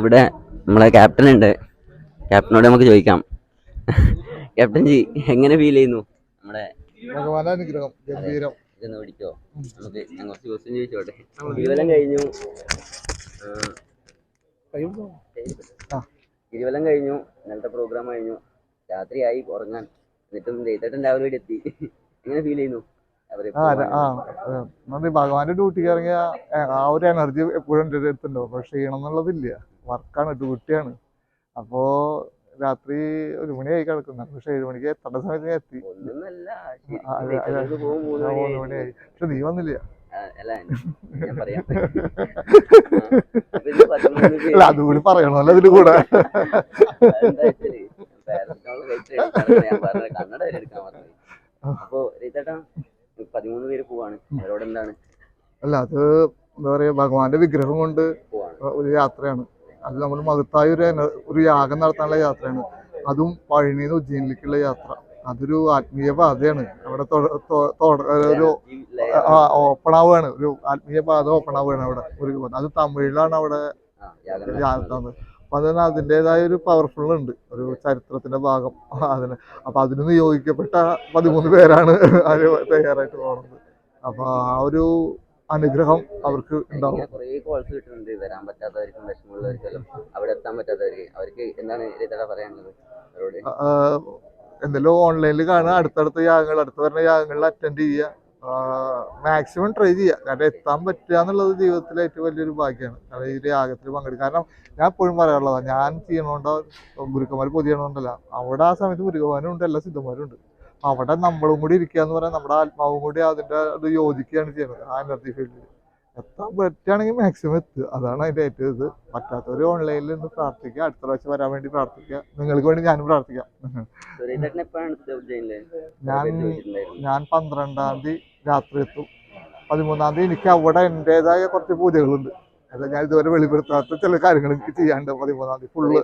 ഇവിടെ നമ്മളെ ക്യാപ്റ്റൻ ഉണ്ട്. ക്യാപ്റ്റനോട് നമുക്ക് ചോദിക്കാം. ക്യാപ്റ്റൻ ജി എങ്ങനെ ഫീൽ ചെയ്യുന്നു നമ്മുടെ ഭഗവാനുഗ്രഹം ഗംഭീരം? ഇതൊന്ന് പിടിക്കോ, നമുക്ക് ഞാൻ കുറച്ച് ക്വസ്റ്റ്യൻ ചോദിച്ചോട്ടെ. ഗിരിവലം കഴിഞ്ഞു, ഗിരിവലം കഴിഞ്ഞു, ഇന്നലത്തെ പ്രോഗ്രാം കഴിഞ്ഞു, രാത്രിയായി ഉറങ്ങാൻ. എന്നിട്ടും രേതേട്ടൻ രാവിലെ ഇവിടെ എത്തി. എങ്ങനെ ഫീൽ ചെയ്യുന്നു? ഭഗവാന്റെ ഡ്യൂട്ടിക്ക് ഇറങ്ങിയ ആ ഒരു എനർജി എപ്പോഴും എൻ്റെ അടുത്തുണ്ടോ. പക്ഷെ ക്ഷീണം എന്നുള്ളതില്ല, വർക്കാണ്, ഡ്യൂട്ടിയാണ്. അപ്പോ രാത്രി 1 മണിയായി കിടക്കുന്ന, പക്ഷെ 7 മണിക്ക് എത്തേണ്ട സമയത്ത് ഞാൻ എത്തി. 3 മണിയായി, പക്ഷെ നീ വന്നില്ല. അല്ല, അതുകൂടി പറയണമല്ലോ അതിന് കൂടെ. അപ്പൊ രേതേട്ടാ 13 പേര് പോവാണ്, അവരോട് എന്താണ്? അല്ല, അത് എന്താ പറയാ, ഭഗവാന്റെ വിഗ്രഹം കൊണ്ട് ഒരു യാത്രയാണ്. അത് നമ്മൾ മഹത്തായ ഒരു യാഗം നടത്താനുള്ള യാത്രയാണ്. അതും പഴനിന്ന് ഉജ്ജയിനിലേക്കുള്ള യാത്ര. അതൊരു ആത്മീയ പാതയാണ്. അവിടെ ഒരു ഓപ്പൺ ആവുകയാണ്, ഒരു ആത്മീയ പാത ഓപ്പൺ ആവുകയാണ് അവിടെ. അത് തമിഴിലാണ് അവിടെ യാത്ര. അപ്പൊ അതിന് അതിൻ്റെതായ ഒരു പവർഫുൾ ഉണ്ട്, ഒരു ചരിത്രത്തിന്റെ ഭാഗം അതിന്. അപ്പൊ അതിന് നിയോഗിക്കപ്പെട്ട 13 പേരാണ് അതിന് തയ്യാറായിട്ട് പോകുന്നത്. അപ്പൊ ആ ഒരു അനുഗ്രഹം അവർക്ക് ഉണ്ടാവും. കുറേ കോൾസ് കിട്ടുന്നുണ്ട്, വരാൻ പറ്റാത്തവർക്കും വിഷമമുള്ളവർക്കെല്ലാം, അവിടെ എത്താൻ പറ്റാത്തവർക്ക്. അവർക്ക് എന്താണ് രേതേട്ടാ പറയാനുള്ളത് അവരോട്? എന്തെങ്കിലും ഓൺലൈനിൽ കാണുക, അടുത്ത വരുന്ന യാഗങ്ങളിൽ അറ്റൻഡ് ചെയ്യുക, മാക്സിമം ട്രൈ ചെയ്യുക. കാരണം എത്താൻ പറ്റുക എന്നുള്ളത് ജീവിതത്തിലെ ഏറ്റവും വലിയൊരു ഭാഗ്യമാണ്. കാരണം ഈ യാഗത്തിൽ പങ്കെടുക്കുക. കാരണം ഞാൻ എപ്പോഴും പറയാനുള്ളതാണ്, ഞാൻ ചെയ്യണോണ്ടോ ഗുരുക്കന്മാർ പൊതു ചെയ്യണോണ്ടല്ല, അവിടെ ആ സമയത്ത് ഗുരുക്കന്മാരും ഉണ്ട്, എല്ലാ സിദ്ധന്മാരും ഉണ്ട്. അവിടെ നമ്മളും കൂടി ഇരിക്കുക എന്ന് പറയാൻ, നമ്മുടെ ആത്മാവും കൂടി അതിൻ്റെ അത് യോജിക്കുകയാണ് ചെയ്യുന്നത്. ആ എനർജി ഫീൽഡിൽ എത്താൻ പറ്റുകയാണെങ്കിൽ മാക്സിമം എത്തുക, അതാണ് അതിൻ്റെ ഏറ്റവും ഇത്. പറ്റാത്തവർ ഓൺലൈനിൽ നിന്ന് പ്രാർത്ഥിക്കുക, അടുത്ത പ്രാവശ്യം വരാൻ വേണ്ടി പ്രാർത്ഥിക്കുക. നിങ്ങൾക്ക് വേണ്ടി ഞാനും പ്രാർത്ഥിക്കാം. ഞാൻ 12-ാം തീയതി രാത്രി എത്തും. 13-ാം തീയതി എനിക്ക് അവിടെ എൻ്റെതായ കുറച്ച് പൂജകളുണ്ട്. അല്ല, ഞാൻ ഇതുവരെ വെളിപ്പെടുത്താത്ത ചില കാര്യങ്ങൾ എനിക്ക് ചെയ്യാണ്ട്. 13-ാം തീയതി ഫുള്ള്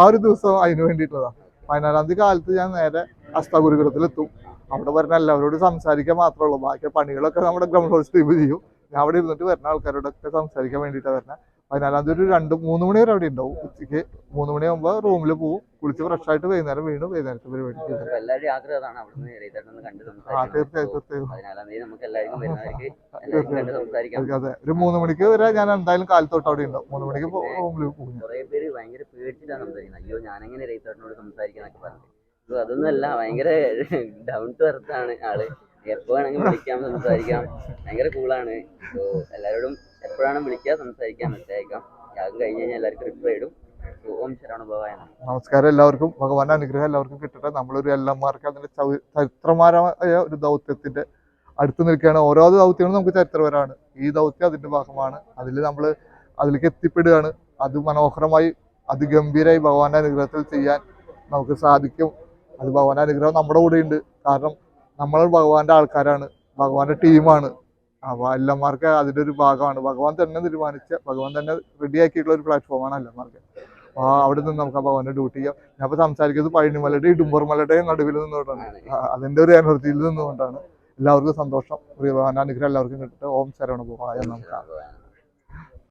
ആ ഒരു ദിവസം അതിന് വേണ്ടിയിട്ടുള്ളതാണ്. 14-ാം തീയതി കാലത്ത് ഞാൻ നേരെ അസ്താഗുരുകുലത്തിലെത്തും. അവിടെ വരുന്ന എല്ലാവരോടും സംസാരിക്കാൻ മാത്രമേ ഉള്ളൂ. ബാക്കി പണികളൊക്കെ നമ്മുടെ ഗ്രൗണ്ട് ഹോൾ സ്ട്രീം ചെയ്യും. ഞാൻ അവിടെ ഇരുന്നിട്ട് വരുന്ന ആൾക്കാരോടൊക്കെ സംസാരിക്കാൻ വേണ്ടിയിട്ടാണ് വരുന്നത്. 14-ാം തീയതി ഒരു 2-3 മണി വരെ അവിടെ ഉണ്ടാവും. ഉച്ചയ്ക്ക് 3 മണിയാകുമ്പോൾ റൂമിൽ പോകും, കുളിച്ച് ഫ്രഷ് ആയിട്ട് വൈകുന്നേരത്തെ പരിപാടി. അതെ, ഒരു 3 മണിക്ക് വരെ ഞാൻ എന്തായാലും കാലത്തോട്ട് അവിടെ ഉണ്ടാവും. 3 മണിക്ക് റൂമിൽ പോകും. അതൊന്നുമല്ല, ഭയങ്കര ഡൗൺ ടു എർത്ത് ആണ് ആള്. എപ്പോ വേണമെങ്കിൽ വിളിക്കാം, സംസാരിക്കാം, ഭയങ്കര കൂളാണ്. എല്ലാവരോടും എപ്പോഴാണ് വിളിക്കുക, സംസാരിക്കാം, മെസ്സേജ് അയക്കാം. യാഗം കഴിഞ്ഞ് കഴിഞ്ഞാൽ എല്ലാവർക്കും റിപ്ലൈ ഇടും. ഓം ശരവണഭവായ. നമസ്കാരം എല്ലാവർക്കും. ഭഗവാന്റെ അനുഗ്രഹം എല്ലാവർക്കും കിട്ടട്ടെ. നമ്മളൊരു എല്ലാമാർക്ക് അതിന്റെ ചരിത്രപരമായ ഒരു ദൗത്യത്തിന്റെ അടുത്ത് നിൽക്കുകയാണ്. ഓരോ ദൗത്യങ്ങളും നമുക്ക് ചരിത്രപരമാണ്. ഈ ദൗത്യം അതിന്റെ ഭാഗമാണ്. അതിലേക്ക് എത്തിപ്പെടുകയാണ്. അത് മനോഹരമായി, അതിഗംഭീരമായി ഭഗവാന്റെ അനുഗ്രഹത്തിൽ ചെയ്യാൻ നമുക്ക് സാധിക്കും. അത് ഭഗവാന്റെ അനുഗ്രഹം നമ്മുടെ കൂടെ ഉണ്ട്. കാരണം നമ്മൾ ഭഗവാന്റെ ആൾക്കാരാണ്, ഭഗവാന്റെ ടീമാണ്. അപ്പോൾ എല്ലാമാർക്ക് അതിൻ്റെ ഒരു ഭാഗമാണ്. ഭഗവാൻ തന്നെ തീരുമാനിച്ച, ഭഗവാൻ തന്നെ റെഡിയാക്കിയിട്ടുള്ള ഒരു പ്ലാറ്റ്ഫോമാണ് എല്ലാമാർക്ക്. അവിടെ നിന്ന് നമുക്ക് ആ ഭഗവാന്റെ ഡ്യൂട്ടി ചെയ്യാം. ഞാൻ ഇപ്പോൾ സംസാരിക്കുന്നത് പഴനിമലയുടെ ഇടുമ്പർമലയുടെയും നടുവിൽ നിന്നുകൊണ്ടാണ്. അതിൻ്റെ ഒരു എനർജിയിൽ നിന്നുകൊണ്ടാണ്. എല്ലാവർക്കും സന്തോഷം. ഭഗവാന്റെ അനുഗ്രഹം എല്ലാവർക്കും കിട്ടട്ടെ. ഓം ശരവണഭവായ. നമസ്കാരം.